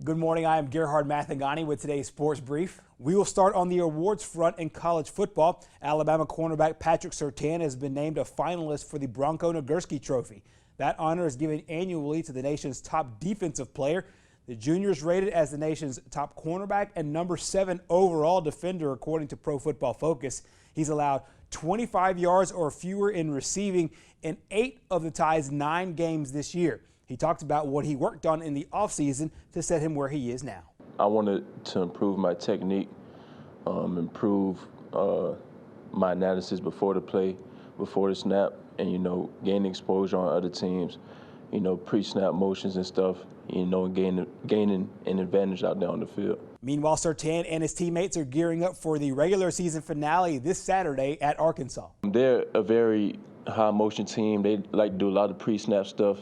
Good morning. I am Gerhard Mathangani with today's Sports Brief. We will start on the awards front in college football. Alabama cornerback Patrick Surtain has been named a finalist for the Bronco Nagurski Trophy. That honor is given annually to the nation's top defensive player. The junior is rated as the nation's top cornerback and number 7 overall defender, according to Pro Football Focus. He's allowed 25 yards or fewer in receiving in 8 of the Tide's 9 games this year. He talked about what he worked on in the offseason to set him where he is now. I wanted to improve my technique, improve my analysis before the play, before the snap, and, gain exposure on other teams, pre-snap motions and stuff, gaining an advantage out there on the field. Meanwhile, Surtain and his teammates are gearing up for the regular season finale this Saturday at Arkansas. They're a very high-motion team. They like to do a lot of pre-snap stuff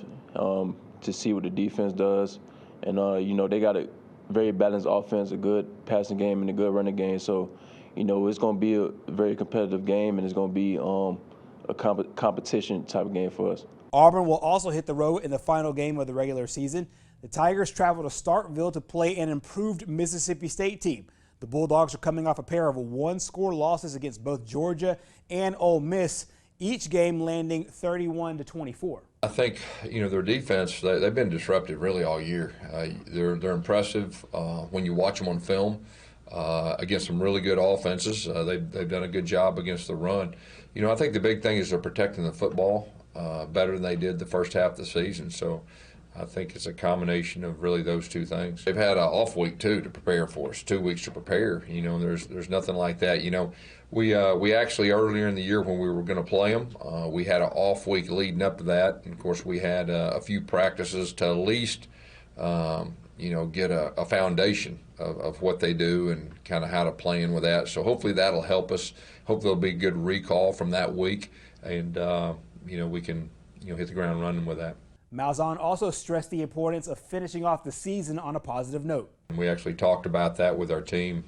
to see what the defense does. And, they got a very balanced offense, a good passing game, and a good running game. So, it's going to be a very competitive game, and it's going to be a competition type of game for us. Auburn will also hit the road in the final game of the regular season. The Tigers travel to Starkville to play an improved Mississippi State team. The Bulldogs are coming off a pair of 1-score losses against both Georgia and Ole Miss, each game landing 31-24. I think, their defense, they've been disruptive really all year. They're impressive when you watch them on film against some really good offenses. They've done a good job against the run. I think the big thing is they're protecting the football better than they did the first half of the season. So I think it's a combination of really those two things. They've had an off week too to prepare for us, 2 weeks to prepare. There's nothing like that. We actually earlier in the year when we were going to play them, we had an off week leading up to that. And of course, we had a few practices to at least get a foundation of what they do and kind of how to play in with that. So hopefully that'll help us. Hope there'll be a good recall from that week, and we can hit the ground running with that. Malzahn also stressed the importance of finishing off the season on a positive note. We actually talked about that with our team,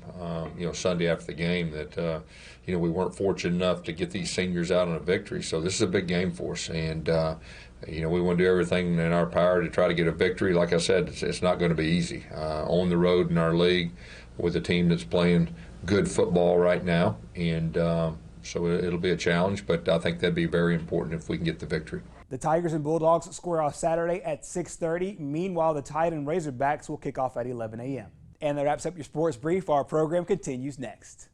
Sunday after the game, that, we weren't fortunate enough to get these seniors out on a victory. So this is a big game for us. And, we want to do everything in our power to try to get a victory. Like I said, it's not going to be easy. On the road in our league with a team that's playing good football right now. And so it'll be a challenge, but I think that'd be very important if we can get the victory. The Tigers and Bulldogs square off Saturday at 6:30. Meanwhile, the Tide and Razorbacks will kick off at 11 a.m. And that wraps up your Sports Brief. Our program continues next.